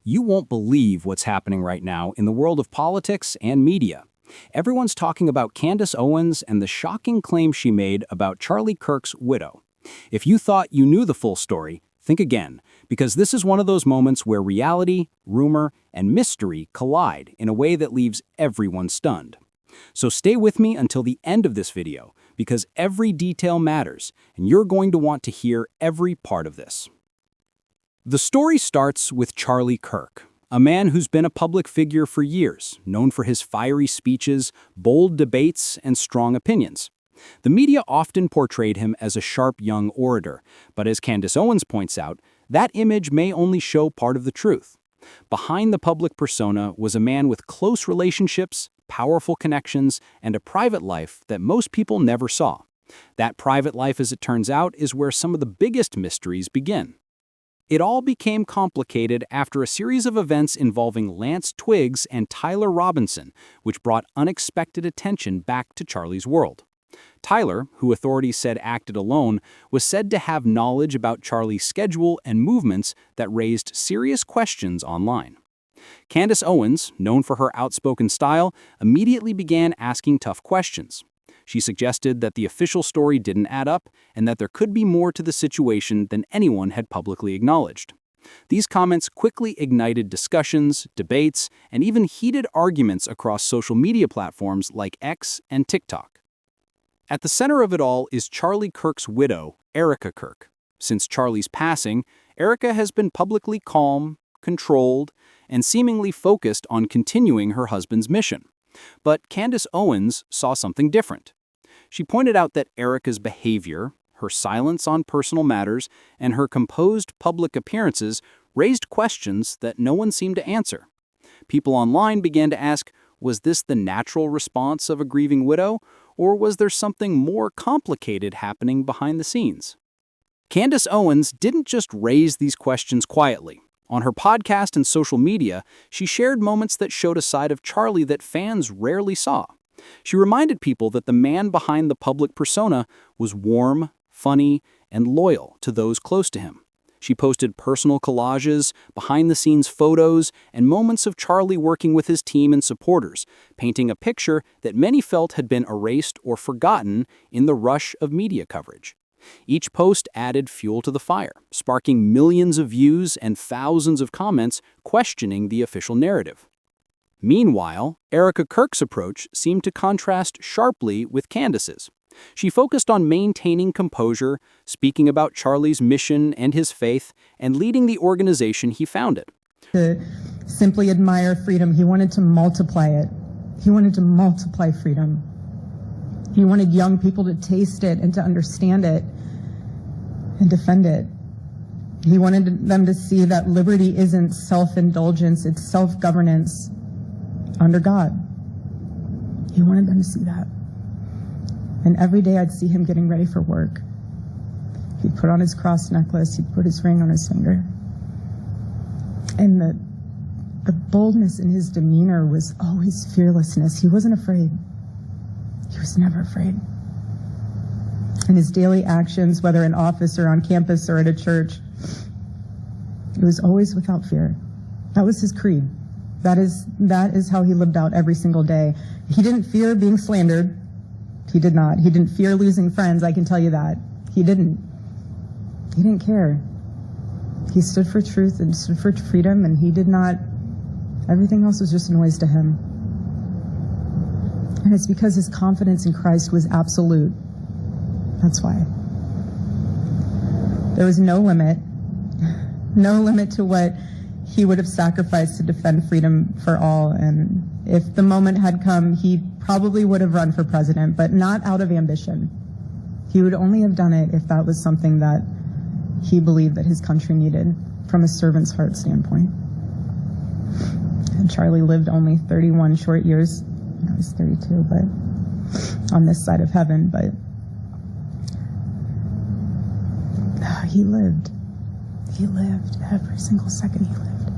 You won't believe what's happening right now in the world of politics and media. Everyone's talking about Candace Owens and the shocking claim she made about Charlie Kirk's widow. If you thought you knew the full story, think again, because this is one of those moments where reality, rumor, and mystery collide in a way that leaves everyone stunned. So stay with me until the end of this video, because every detail matters, and you're going to want to hear every part of this. The story starts with Charlie Kirk, a man who's been a public figure for years, known for his fiery speeches, bold debates, and strong opinions. The media often portrayed him as a sharp young orator, but as Candace Owens points out, that image may only show part of the truth. Behind the public persona was a man with close relationships, powerful connections, and a private life that most people never saw. That private life, as it turns out, is where some of the biggest mysteries begin. It all became complicated after a series of events involving Lance Twiggs and Tyler Robinson, which brought unexpected attention back to Charlie's world. Tyler, who authorities said acted alone, was said to have knowledge about Charlie's schedule and movements that raised serious questions online. Candace Owens, known for her outspoken style, immediately began asking tough questions. She suggested that the official story didn't add up and that there could be more to the situation than anyone had publicly acknowledged. These comments quickly ignited discussions, debates, and even heated arguments across social media platforms like X and TikTok. At the center of it all is Charlie Kirk's widow, Erica Kirk. Since Charlie's passing, Erica has been publicly calm, controlled, and seemingly focused on continuing her husband's mission. But Candace Owens saw something different. She pointed out that Erica's behavior, her silence on personal matters, and her composed public appearances raised questions that no one seemed to answer. People online began to ask, was this the natural response of a grieving widow, or was there something more complicated happening behind the scenes? Candace Owens didn't just raise these questions quietly. On her podcast and social media, she shared moments that showed a side of Charlie that fans rarely saw. She reminded people that the man behind the public persona was warm, funny, and loyal to those close to him. She posted personal collages, behind-the-scenes photos, and moments of Charlie working with his team and supporters, painting a picture that many felt had been erased or forgotten in the rush of media coverage. Each post added fuel to the fire, sparking millions of views and thousands of comments questioning the official narrative. Meanwhile, Erica Kirk's approach seemed to contrast sharply with Candace's. She focused on maintaining composure, speaking about Charlie's mission and his faith, and leading the organization he founded. To simply admire freedom, he wanted to multiply it. He wanted to multiply freedom. He wanted young people to taste it and to understand it and defend it. He wanted them to see that liberty isn't self-indulgence, it's self-governance under God. He wanted them to see that. And every day I'd see him getting ready for work. He'd put on his cross necklace, he'd put his ring on his finger. And the boldness in his demeanor was always fearlessness. He wasn't afraid. He was never afraid. In his daily actions, whether in office or on campus or at a church, it was always without fear. That was his creed. That is how he lived out every single day. He didn't fear being slandered. He did not. He didn't fear losing friends, I can tell you that. He didn't. He didn't care. He stood for truth and stood for freedom, and he did not, everything else was just noise to him. And it's because his confidence in Christ was absolute. That's why. There was no limit to what he would have sacrificed to defend freedom for all. And if the moment had come, he probably would have run for president, but not out of ambition. He would only have done it if that was something that he believed that his country needed from a servant's heart standpoint. And Charlie lived only 31 short years. I was 32, but on this side of heaven, but he lived. He lived every single second he lived.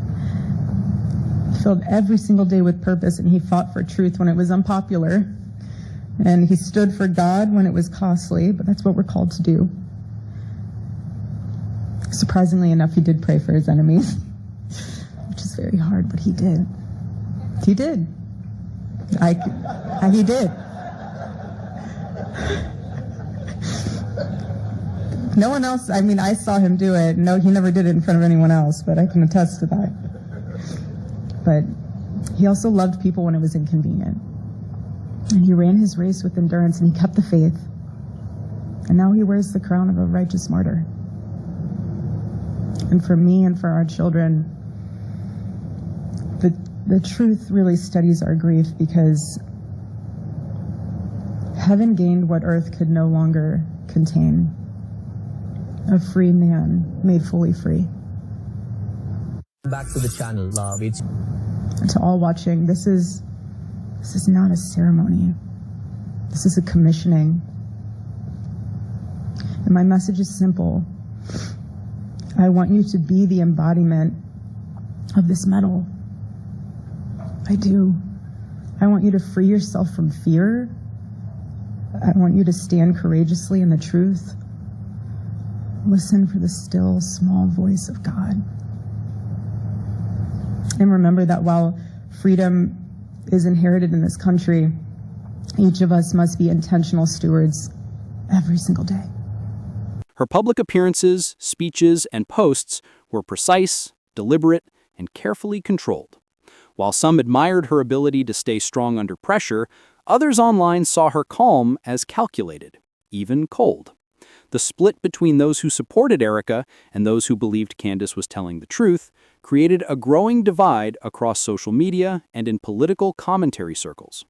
He filled every single day with purpose, and he fought for truth when it was unpopular. And he stood for God when it was costly, but that's what we're called to do. Surprisingly enough, he did pray for his enemies, which is very hard, but he did. He did. He did. No one else, I mean, I saw him do it. No, he never did it in front of anyone else, but I can attest to that. But he also loved people when it was inconvenient. And he ran his race with endurance, and he kept the faith. And now he wears the crown of a righteous martyr. And for me and for our children, the truth really steadies our grief, because heaven gained what earth could no longer contain. A free man made fully free. Back to the channel. And to all watching, this is not a ceremony. This is a commissioning. And my message is simple. I want you to be the embodiment of this medal. I do. I want you to free yourself from fear. I want you to stand courageously in the truth. Listen for the still, small voice of God. And remember that while freedom is inherited in this country, each of us must be intentional stewards every single day. Her public appearances, speeches, and posts were precise, deliberate, and carefully controlled. While some admired her ability to stay strong under pressure, others online saw her calm as calculated, even cold. The split between those who supported Erica and those who believed Candace was telling the truth created a growing divide across social media and in political commentary circles.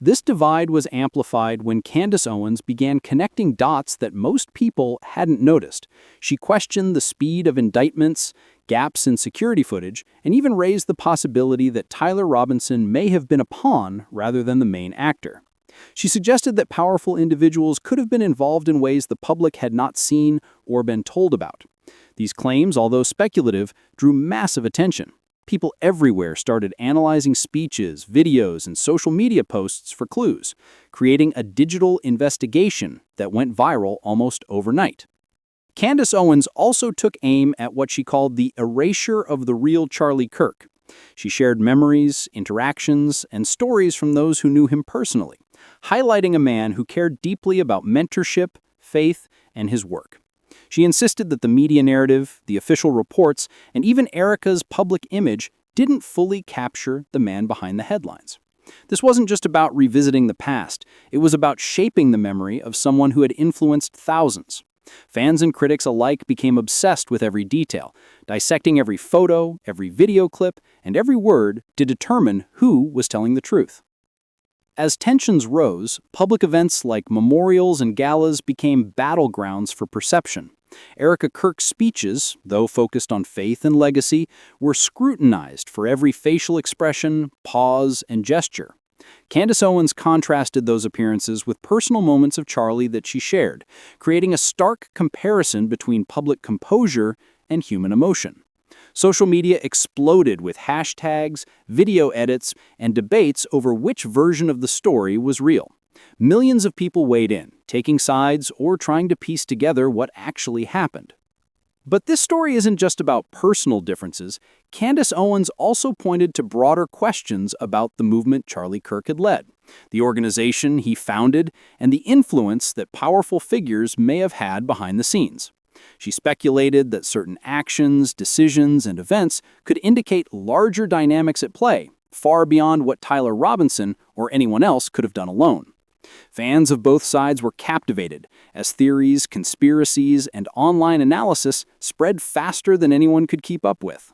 This divide was amplified when Candace Owens began connecting dots that most people hadn't noticed. She questioned the speed of indictments, gaps in security footage, and even raised the possibility that Tyler Robinson may have been a pawn rather than the main actor. She suggested that powerful individuals could have been involved in ways the public had not seen or been told about. These claims, although speculative, drew massive attention. People everywhere started analyzing speeches, videos, and social media posts for clues, creating a digital investigation that went viral almost overnight. Candace Owens also took aim at what she called the erasure of the real Charlie Kirk. She shared memories, interactions, and stories from those who knew him personally, highlighting a man who cared deeply about mentorship, faith, and his work. She insisted that the media narrative, the official reports, and even Erica's public image didn't fully capture the man behind the headlines. This wasn't just about revisiting the past, it was about shaping the memory of someone who had influenced thousands. Fans and critics alike became obsessed with every detail, dissecting every photo, every video clip, and every word to determine who was telling the truth. As tensions rose, public events like memorials and galas became battlegrounds for perception. Erica Kirk's speeches, though focused on faith and legacy, were scrutinized for every facial expression, pause, and gesture. Candace Owens contrasted those appearances with personal moments of Charlie that she shared, creating a stark comparison between public composure and human emotion. Social media exploded with hashtags, video edits, and debates over which version of the story was real. Millions of people weighed in, taking sides or trying to piece together what actually happened. But this story isn't just about personal differences. Candace Owens also pointed to broader questions about the movement Charlie Kirk had led, the organization he founded, and the influence that powerful figures may have had behind the scenes. She speculated that certain actions, decisions, and events could indicate larger dynamics at play, far beyond what Tyler Robinson or anyone else could have done alone. Fans of both sides were captivated, as theories, conspiracies, and online analysis spread faster than anyone could keep up with.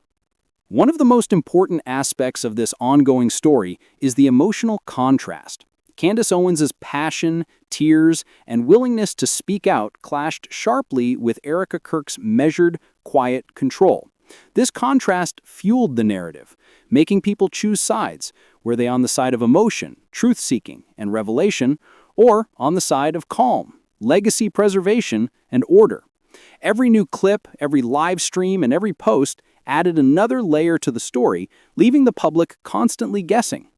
One of the most important aspects of this ongoing story is the emotional contrast. Candace Owens' passion, tears, and willingness to speak out clashed sharply with Erica Kirk's measured, quiet control. This contrast fueled the narrative, making people choose sides. Were they on the side of emotion, truth-seeking, and revelation, or on the side of calm, legacy preservation, and order? Every new clip, every live stream, and every post added another layer to the story, leaving the public constantly guessing.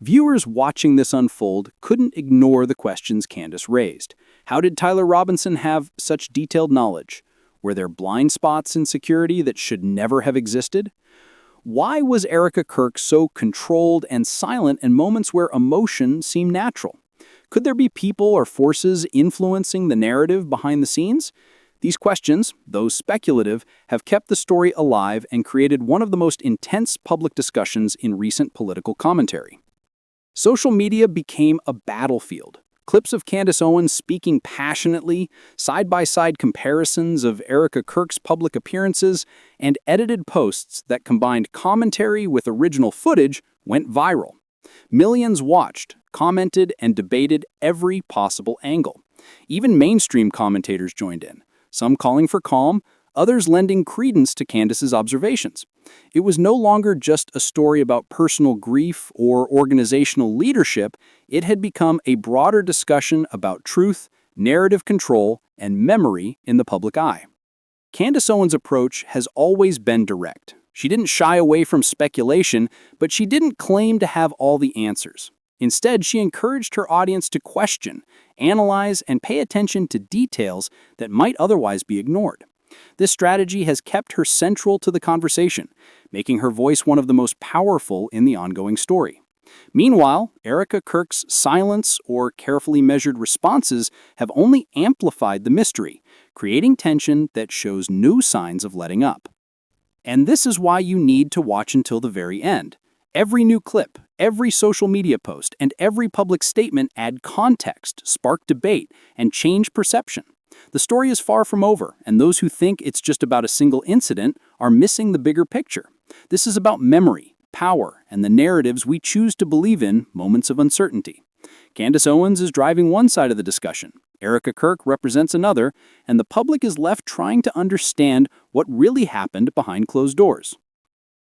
Viewers watching this unfold couldn't ignore the questions Candace raised. How did Tyler Robinson have such detailed knowledge? Were there blind spots in security that should never have existed? Why was Erica Kirk so controlled and silent in moments where emotion seemed natural? Could there be people or forces influencing the narrative behind the scenes? These questions, though speculative, have kept the story alive and created one of the most intense public discussions in recent political commentary. Social media became a battlefield. Clips of Candace Owens speaking passionately, side-by-side comparisons of Erica Kirk's public appearances, and edited posts that combined commentary with original footage went viral. Millions watched, commented, and debated every possible angle. Even mainstream commentators joined in, some calling for calm, others lending credence to Candace's observations. It was no longer just a story about personal grief or organizational leadership. It had become a broader discussion about truth, narrative control, and memory in the public eye. Candace Owens' approach has always been direct. She didn't shy away from speculation, but she didn't claim to have all the answers. Instead, she encouraged her audience to question, analyze, and pay attention to details that might otherwise be ignored. This strategy has kept her central to the conversation, making her voice one of the most powerful in the ongoing story. Meanwhile, Erica Kirk's silence or carefully measured responses have only amplified the mystery, creating tension that shows no signs of letting up. And this is why you need to watch until the very end. Every new clip, every social media post, and every public statement add context, spark debate, and change perception. The story is far from over, and those who think it's just about a single incident are missing the bigger picture. This is about memory, power, and the narratives we choose to believe in moments of uncertainty. Candace Owens is driving one side of the discussion, Erica Kirk represents another, and the public is left trying to understand what really happened behind closed doors.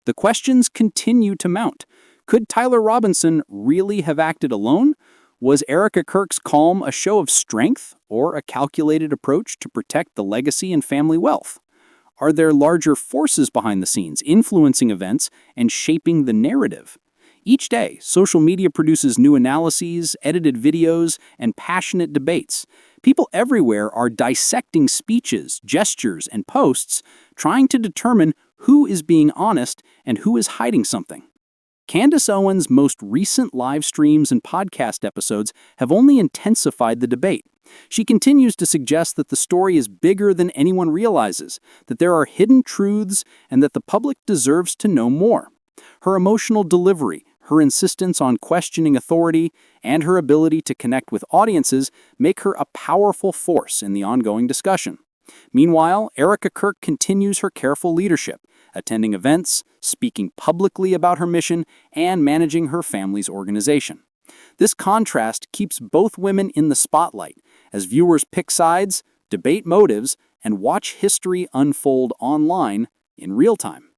The questions continue to mount. Could Tyler Robinson really have acted alone? Was Erica Kirk's calm a show of strength or a calculated approach to protect the legacy and family wealth? Are there larger forces behind the scenes influencing events and shaping the narrative? Each day, social media produces new analyses, edited videos, and passionate debates. People everywhere are dissecting speeches, gestures, and posts, trying to determine who is being honest and who is hiding something. Candace Owens' most recent live streams and podcast episodes have only intensified the debate. She continues to suggest that the story is bigger than anyone realizes, that there are hidden truths, and that the public deserves to know more. Her emotional delivery, her insistence on questioning authority, and her ability to connect with audiences make her a powerful force in the ongoing discussion. Meanwhile, Erica Kirk continues her careful leadership, attending events, speaking publicly about her mission, and managing her family's organization. This contrast keeps both women in the spotlight as viewers pick sides, debate motives, and watch history unfold online in real time.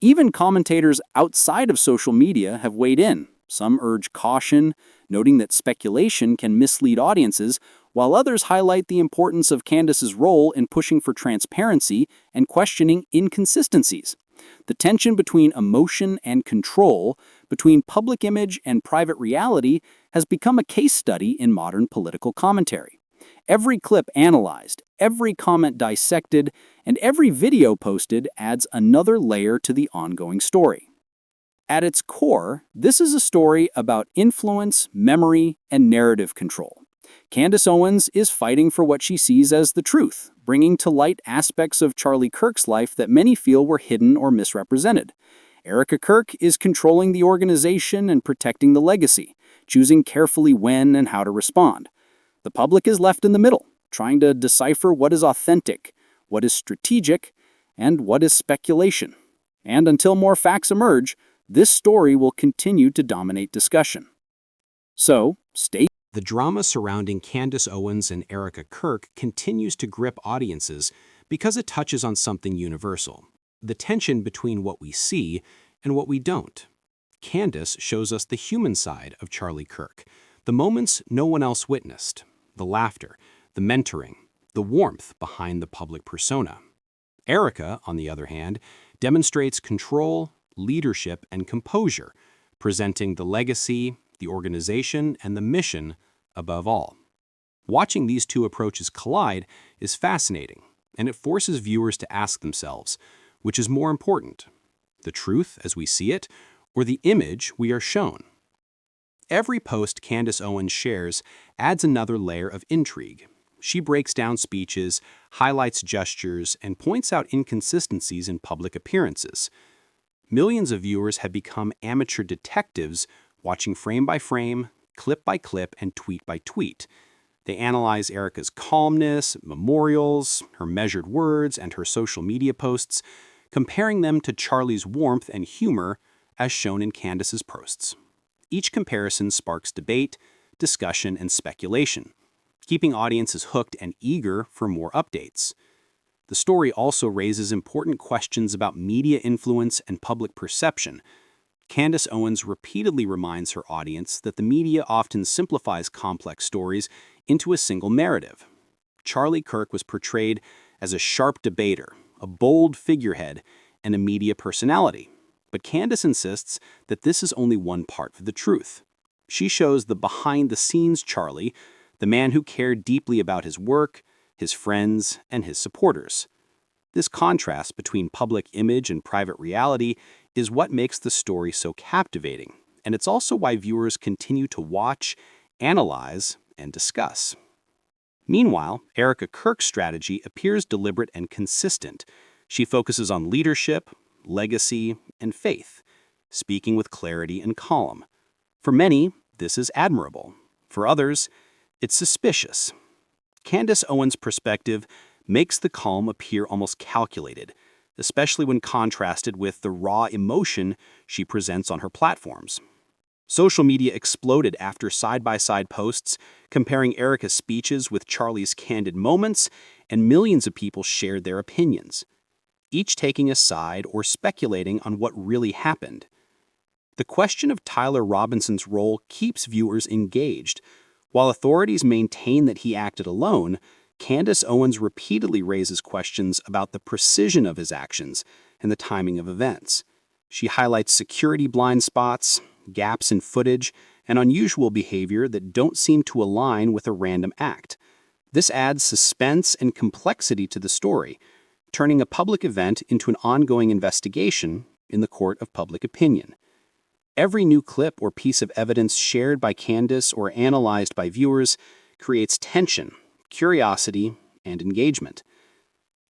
Even commentators outside of social media have weighed in. Some urge caution, noting that speculation can mislead audiences, while others highlight the importance of Candace's role in pushing for transparency and questioning inconsistencies. The tension between emotion and control, between public image and private reality, has become a case study in modern political commentary. Every clip analyzed, every comment dissected, and every video posted adds another layer to the ongoing story. At its core, this is a story about influence, memory, and narrative control. Candace Owens is fighting for what she sees as the truth, bringing to light aspects of Charlie Kirk's life that many feel were hidden or misrepresented. Erica Kirk is controlling the organization and protecting the legacy, choosing carefully when and how to respond. The public is left in the middle, trying to decipher what is authentic, what is strategic, and what is speculation. And until more facts emerge, this story will continue to dominate discussion. So, stay. The drama surrounding Candace Owens and Erica Kirk continues to grip audiences because it touches on something universal: the tension between what we see and what we don't. Candace shows us the human side of Charlie Kirk, the moments no one else witnessed, the laughter, the mentoring, the warmth behind the public persona. Erica, on the other hand, demonstrates control, leadership, and composure, presenting the legacy, the organization, and the mission above all. Watching these two approaches collide is fascinating, and it forces viewers to ask themselves, which is more important? the truth as we see it, or the image we are shown? Every post Candace Owens shares adds another layer of intrigue. She breaks down speeches, highlights gestures, and points out inconsistencies in public appearances. Millions of viewers have become amateur detectives, watching frame by frame, clip by clip, and tweet by tweet. They analyze Erica's calmness, memorials, her measured words, and her social media posts, comparing them to Charlie's warmth and humor as shown in Candace's posts. Each comparison sparks debate, discussion, and speculation, keeping audiences hooked and eager for more updates. The story also raises important questions about media influence and public perception. Candace Owens repeatedly reminds her audience that the media often simplifies complex stories into a single narrative. Charlie Kirk was portrayed as a sharp debater, a bold figurehead, and a media personality. But Candace insists that this is only one part of the truth. She shows the behind-the-scenes Charlie, the man who cared deeply about his work, his friends, and his supporters. This contrast between public image and private reality is what makes the story so captivating, and it's also why viewers continue to watch, analyze, and discuss. Meanwhile, Erica Kirk's strategy appears deliberate and consistent. She focuses on leadership, legacy, and faith, speaking with clarity and calm. For many, this is admirable. For others, it's suspicious. Candace Owens' perspective makes the calm appear almost calculated, especially when contrasted with the raw emotion she presents on her platforms. Social media exploded after side-by-side posts comparing Erica's speeches with Charlie's candid moments, and millions of people shared their opinions, each taking a side or speculating on what really happened. The question of Tyler Robinson's role keeps viewers engaged. While authorities maintain that he acted alone, Candace Owens repeatedly raises questions about the precision of his actions and the timing of events. She highlights security blind spots, gaps in footage, and unusual behavior that don't seem to align with a random act. This adds suspense and complexity to the story, turning a public event into an ongoing investigation in the court of public opinion. Every new clip or piece of evidence shared by Candace or analyzed by viewers creates tension, curiosity, and engagement.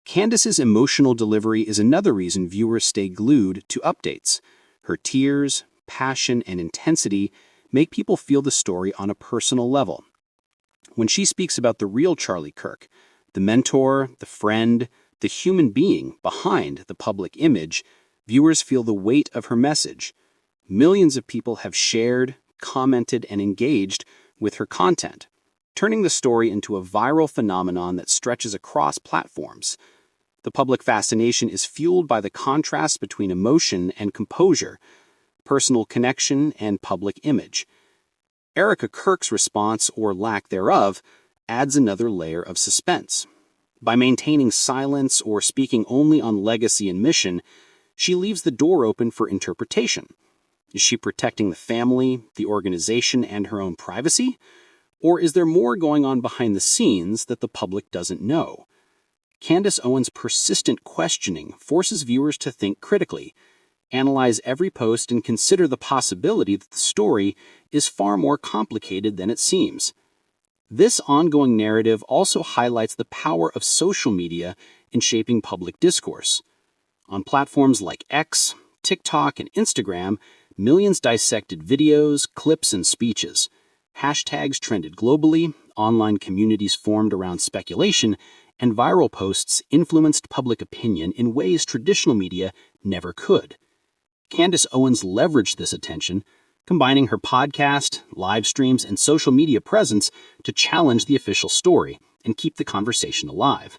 Candace's emotional delivery is another reason viewers stay glued to updates. Her tears, passion, and intensity make people feel the story on a personal level. When she speaks about the real Charlie Kirk, the mentor, the friend, the human being behind the public image, viewers feel the weight of her message. Millions of people have shared, commented, and engaged with her content, turning the story into a viral phenomenon that stretches across platforms. The public fascination is fueled by the contrast between emotion and composure, personal connection and public image. Erica Kirk's response, or lack thereof, adds another layer of suspense. By maintaining silence or speaking only on legacy and mission, she leaves the door open for interpretation. Is she protecting the family, the organization, and her own privacy? Or is there more going on behind the scenes that the public doesn't know? Candace Owens' persistent questioning forces viewers to think critically, analyze every post, and consider the possibility that the story is far more complicated than it seems. This ongoing narrative also highlights the power of social media in shaping public discourse. On platforms like X, TikTok, and Instagram, millions dissected videos, clips, and speeches. Hashtags trended globally, online communities formed around speculation, and viral posts influenced public opinion in ways traditional media never could. Candace Owens leveraged this attention, combining her podcast, live streams, and social media presence to challenge the official story and keep the conversation alive.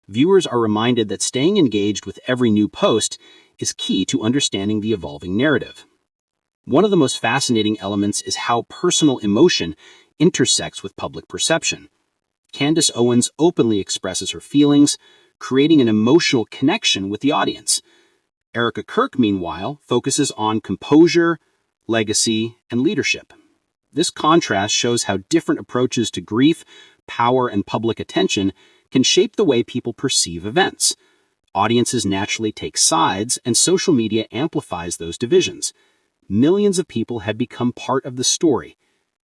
Viewers are reminded that staying engaged with every new post is key to understanding the evolving narrative. One of the most fascinating elements is how personal emotion intersects with public perception. Candace Owens openly expresses her feelings, creating an emotional connection with the audience. Erica Kirk, meanwhile, focuses on composure, legacy, and leadership. This contrast shows how different approaches to grief, power, and public attention can shape the way people perceive events. Audiences naturally take sides, and social media amplifies those divisions. Millions of people have become part of the story,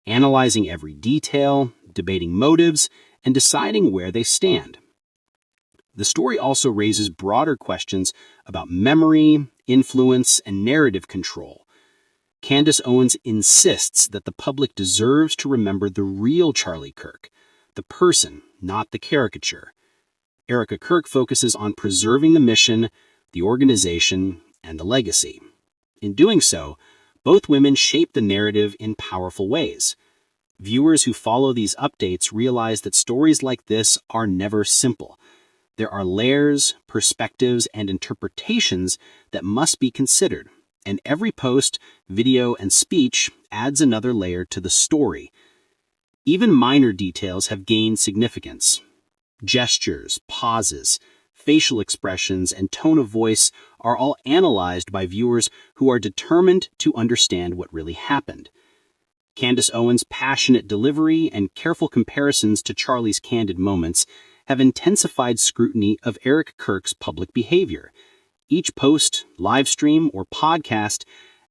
analyzing every detail, debating motives, and deciding where they stand. The story also raises broader questions about memory, influence, and narrative control. Candace Owens insists that the public deserves to remember the real Charlie Kirk, the person, not the caricature. Erica Kirk focuses on preserving the mission, the organization, and the legacy. In doing so, both women shape the narrative in powerful ways. Viewers who follow these updates realize that stories like this are never simple. There are layers, perspectives, and interpretations that must be considered, and every post, video, and speech adds another layer to the story. Even minor details have gained significance. Gestures, pauses, facial expressions, and tone of voice are all analyzed by viewers who are determined to understand what really happened. Candace Owens' passionate delivery and careful comparisons to Charlie's candid moments have intensified scrutiny of Erica Kirk's public behavior. Each post, live stream, or podcast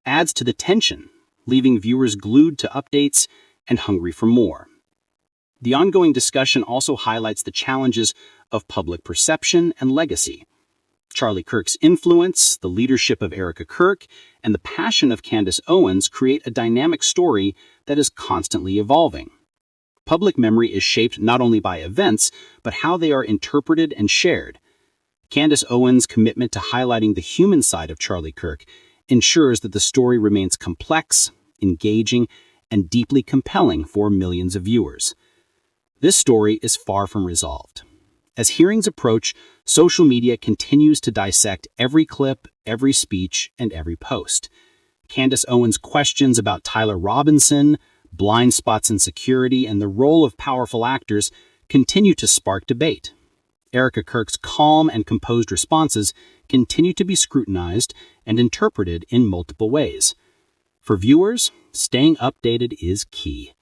adds to the tension, leaving viewers glued to updates and hungry for more. The ongoing discussion also highlights the challenges of public perception and legacy. Charlie Kirk's influence, the leadership of Erica Kirk, and the passion of Candace Owens create a dynamic story that is constantly evolving. Public memory is shaped not only by events, but how they are interpreted and shared. Candace Owens' commitment to highlighting the human side of Charlie Kirk ensures that the story remains complex, engaging, and deeply compelling for millions of viewers. This story is far from resolved. As hearings approach, social media continues to dissect every clip, every speech, and every post. Candace Owens' questions about Tyler Robinson, blind spots in security, and the role of powerful actors continue to spark debate. Erica Kirk's calm and composed responses continue to be scrutinized and interpreted in multiple ways. For viewers, staying updated is key.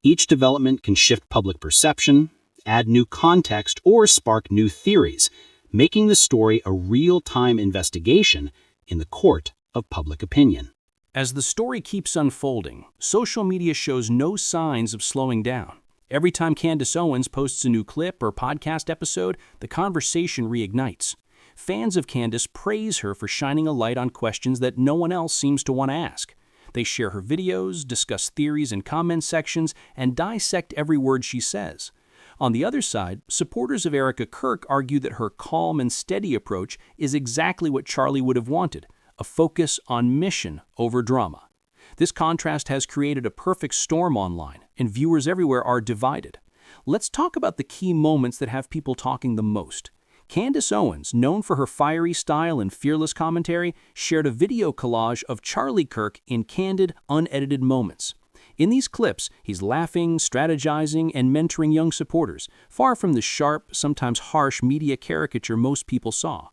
Each development can shift public perception, add new context, or spark new theories, making the story a real-time investigation in the court of public opinion. As the story keeps unfolding, social media shows no signs of slowing down. Every time Candace Owens posts a new clip or podcast episode, the conversation reignites. Fans of Candace praise her for shining a light on questions that no one else seems to want to ask. They share her videos, discuss theories in comment sections, and dissect every word she says. On the other side, supporters of Erica Kirk argue that her calm and steady approach is exactly what Charlie would have wanted, a focus on mission over drama. This contrast has created a perfect storm online, and viewers everywhere are divided. Let's talk about the key moments that have people talking the most. Candace Owens, known for her fiery style and fearless commentary, shared a video collage of Charlie Kirk in candid, unedited moments. In these clips, he's laughing, strategizing, and mentoring young supporters, far from the sharp, sometimes harsh media caricature most people saw.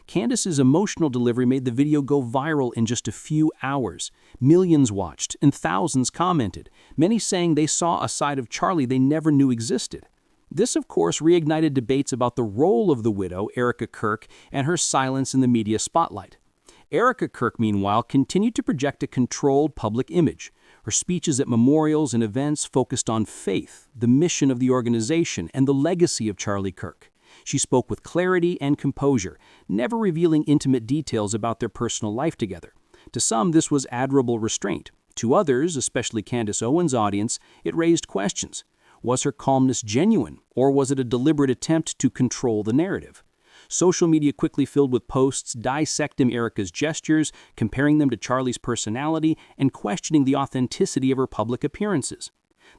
Candace's emotional delivery made the video go viral in just a few hours. Millions watched, and thousands commented, many saying they saw a side of Charlie they never knew existed. This, of course, reignited debates about the role of the widow, Erica Kirk, and her silence in the media spotlight. Erica Kirk, meanwhile, continued to project a controlled public image. Her speeches at memorials and events focused on faith, the mission of the organization, and the legacy of Charlie Kirk. She spoke with clarity and composure, never revealing intimate details about their personal life together. To some, this was admirable restraint. To others, especially Candace Owens' audience, it raised questions. Was her calmness genuine, or was it a deliberate attempt to control the narrative? Social media quickly filled with posts dissecting Erica's gestures, comparing them to Charlie's personality, and questioning the authenticity of her public appearances.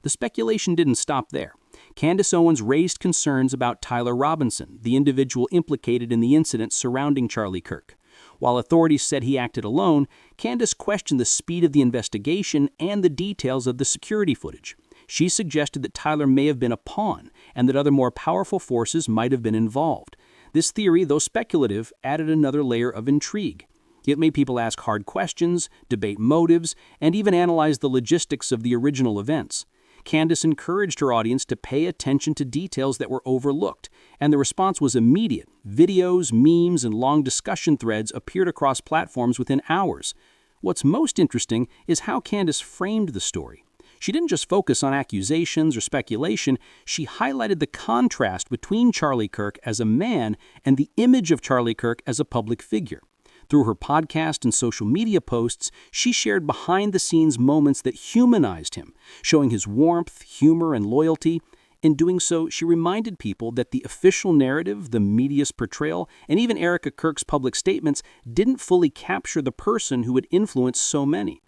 The speculation didn't stop there. Candace Owens raised concerns about Tyler Robinson, the individual implicated in the incident surrounding Charlie Kirk. While authorities said he acted alone, Candace questioned the speed of the investigation and the details of the security footage. She suggested that Tyler may have been a pawn and that other more powerful forces might have been involved. This theory, though speculative, added another layer of intrigue. It made people ask hard questions, debate motives, and even analyze the logistics of the original events. Candace encouraged her audience to pay attention to details that were overlooked, and the response was immediate. Videos, memes, and long discussion threads appeared across platforms within hours. What's most interesting is how Candace framed the story. She didn't just focus on accusations or speculation, she highlighted the contrast between Charlie Kirk as a man and the image of Charlie Kirk as a public figure. Through her podcast and social media posts, she shared behind-the-scenes moments that humanized him, showing his warmth, humor, and loyalty. In doing so, she reminded people that the official narrative, the media's portrayal, and even Erica Kirk's public statements didn't fully capture the person who had influenced so many.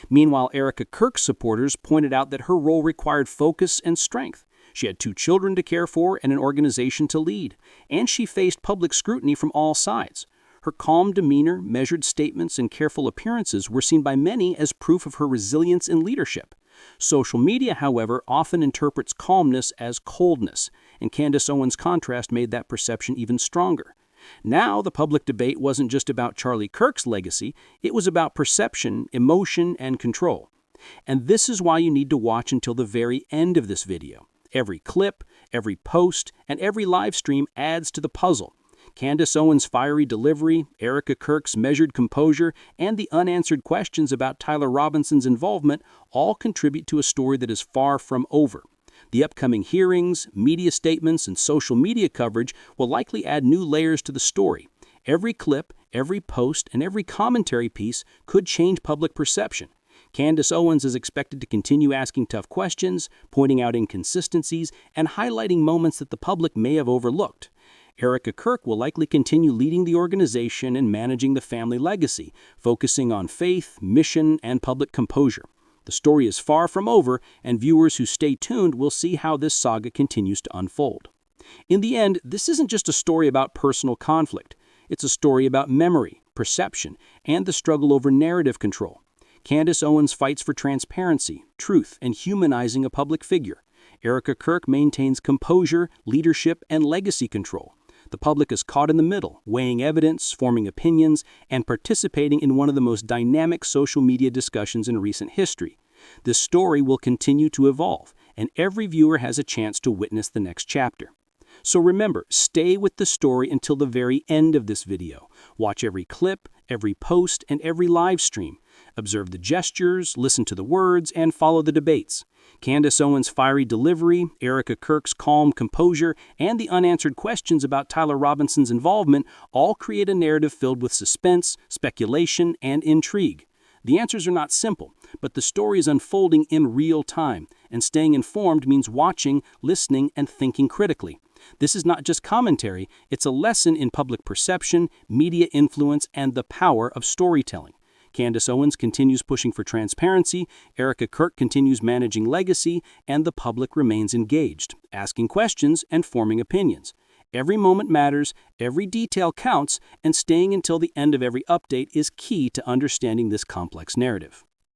Meanwhile, Erica Kirk's supporters pointed out that her role required focus and strength. She had 2 children to care for and an organization to lead, and she faced public scrutiny from all sides. Her calm demeanor, measured statements, and careful appearances were seen by many as proof of her resilience in leadership. Social media, however, often interprets calmness as coldness, and Candace Owens' contrast made that perception even stronger. Now, the public debate wasn't just about Charlie Kirk's legacy, it was about perception, emotion, and control. And this is why you need to watch until the very end of this video. Every clip, every post, and every live stream adds to the puzzle. Candace Owens' fiery delivery, Erica Kirk's measured composure, and the unanswered questions about Tyler Robinson's involvement all contribute to a story that is far from over. The upcoming hearings, media statements, and social media coverage will likely add new layers to the story. Every clip, every post, and every commentary piece could change public perception. Candace Owens is expected to continue asking tough questions, pointing out inconsistencies, and highlighting moments that the public may have overlooked. Erica Kirk will likely continue leading the organization and managing the family legacy, focusing on faith, mission, and public composure. The story is far from over, and viewers who stay tuned will see how this saga continues to unfold. In the end, this isn't just a story about personal conflict. It's a story about memory, perception, and the struggle over narrative control. Candace Owens fights for transparency, truth, and humanizing a public figure. Erica Kirk maintains composure, leadership, and legacy control. The public is caught in the middle, weighing evidence, forming opinions, and participating in one of the most dynamic social media discussions in recent history. This story will continue to evolve, and every viewer has a chance to witness the next chapter. So remember, stay with the story until the very end of this video. Watch every clip, every post, and every live stream. Observe the gestures, listen to the words, and follow the debates. Candace Owens' fiery delivery, Erica Kirk's calm composure, and the unanswered questions about Tyler Robinson's involvement all create a narrative filled with suspense, speculation, and intrigue. The answers are not simple, but the story is unfolding in real time, and staying informed means watching, listening, and thinking critically. This is not just commentary, it's a lesson in public perception, media influence, and the power of storytelling. Candace Owens continues pushing for transparency, Erica Kirk continues managing legacy, and the public remains engaged, asking questions and forming opinions. Every moment matters, every detail counts, and staying until the end of every update is key to understanding this complex narrative.